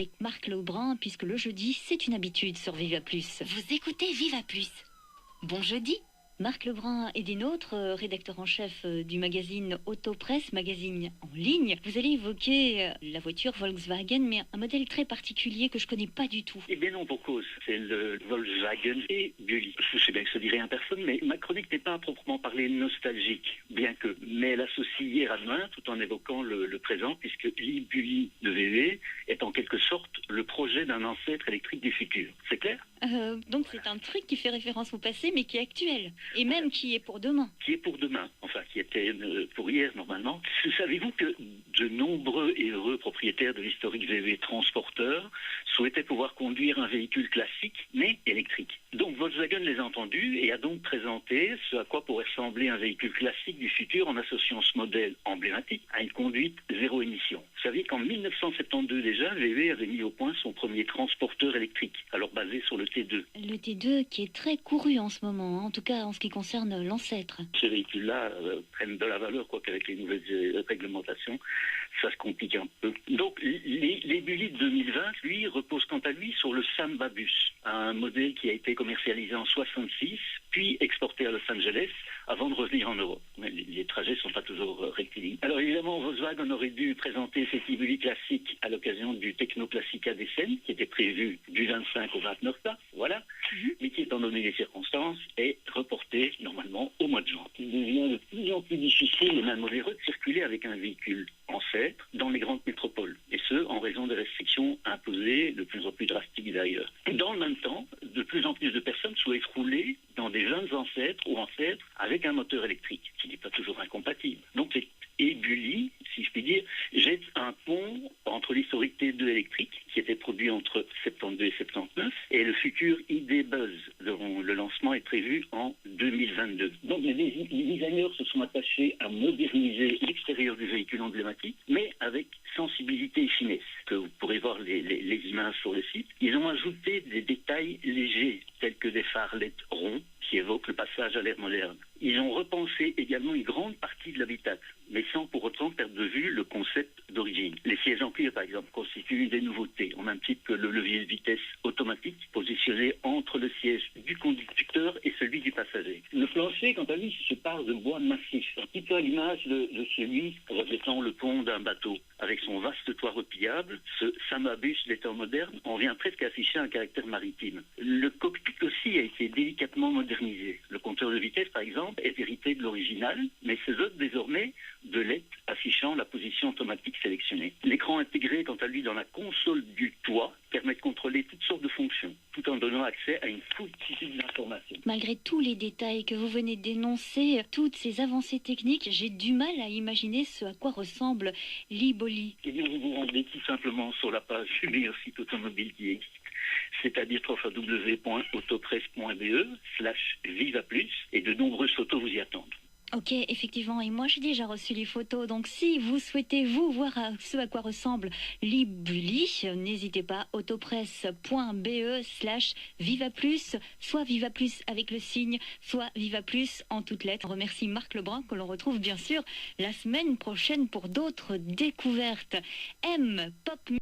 Avec Marc Lebrun, puisque le jeudi, c'est une habitude sur Viva Plus. Vous écoutez Viva Plus. Bon jeudi. Marc Lebrun est des nôtres, rédacteur en chef du magazine Autopresse, magazine en ligne. Vous allez évoquer la voiture Volkswagen, mais un modèle très particulier que je connais pas du tout. Eh bien non, pour cause. C'est le Volkswagen et Bulli. Je sais bien que ça ne dit rien à personne, mais ma chronique n'est pas à proprement parler nostalgique, bien que. Mais elle associe hier à demain, tout en évoquant le présent, puisque l'e-Bulli de VW est en quelque sorte le projet d'un ancêtre électrique du futur. C'est clair ? Donc c'est un truc qui fait référence au passé, mais qui est actuel. Et même qui est pour demain. Qui est pour demain, enfin qui était pour hier normalement. Savez-vous que de nombreux et heureux propriétaires de l'historique VW transporteur souhaitaient pouvoir conduire un véhicule classique, mais électrique. Donc Volkswagen les a entendus et a donc présenté ce à quoi pourrait ressembler un véhicule classique du futur en associant ce modèle emblématique à une conduite zéro émission. Vous savez qu'en 1972 déjà, VW avait mis au point son premier transporteur électrique, alors basé sur le T2. Le T2 qui est très couru en ce moment, en tout cas en ce qui concerne l'ancêtre. Ces véhicules-là prennent de la valeur, quoi qu'avec les nouvelles réglementations, ça se complique un peu. Donc les Bulli de 2020, lui, reposent quant à lui sur le Samba Bus, un modèle qui a été commercialisé en 66, puis exporté à Los Angeles, avant de revenir en Europe. Mais les trajets ne sont pas toujours rectilignes. Alors évidemment, Volkswagen aurait dû présenter cet e-Bulli classique à l'occasion du Technoplastica d'Essen, qui était prévu du 25 au 29 mars, voilà, mais qui, étant donné les circonstances, est reporté normalement au mois de juin. Il devient de plus en plus difficile et même onéreux de circuler avec un véhicule ancêtre dans les grandes métropoles, et ce, en raison des restrictions imposées, de plus en plus drastiques d'ailleurs. Dans le même temps, de plus en plus de personnes souhaitent rouler dans des jeunes ancêtres ou ancêtres avec un moteur électrique, qui n'est pas toujours incompatible. Donc c'est e-Bulli, si je puis dire, jette un pont entre l'historique T2 électrique, qui était produit entre 72 et 79, et le futur ID Buzz, dont le lancement est prévu en 2022. Donc les designers se sont attachés à moderniser l'extérieur du véhicule emblématique, mais avec sensibilité et finesse, que vous pourrez voir les images sur le site. Ils ont ajouté des détails légers, tels que des phares LED ronds, qui évoquent le passage à l'ère moderne. Ils ont repensé également une grande partie de l'habitacle, mais sans pour autant perdre de vue le concept d'origine. Les sièges en cuir, par exemple, constituent une des nouveautés, en même titre que le levier de vitesse automatique positionné entre le siège du conducteur et celui du passager. Le plancher, quant à lui, se part de bois massif, un petit peu à l'image de celui reflétant le pont d'un bateau. Avec son vaste toit repliable, ce Samabus des temps modernes, on vient presque afficher un caractère maritime. Le cockpit aussi a été délicatement modernisé. Le compteur de vitesse, par exemple, est hérité de l'original, mais se dote désormais de LED affichant la position automatique sélectionnée. L'écran intégré, quant à lui, dans la console du toit, permet de contrôler toutes sortes de fonctions, tout en donnant accès à une foultitude d'informations. Malgré tous les détails que vous venez d'énoncer, toutes ces avancées techniques, j'ai du mal à imaginer ce à quoi ressemble l'e-Bulli. Eh bien, vous vous rendez tout simplement sur la page du meilleur site automobile qui existe, c'est-à-dire www.autopresse.be/vivaplus, et de nombreuses photos vous y attendent. Ok, effectivement, et moi j'ai déjà reçu les photos, donc si vous souhaitez vous voir ce à quoi ressemble l'e-Bulli, n'hésitez pas, autopresse.be/vivaplus, soit vivaplus avec le signe, soit vivaplus en toutes lettres. On remercie Marc Lebrun, que l'on retrouve bien sûr la semaine prochaine pour d'autres découvertes. M Pop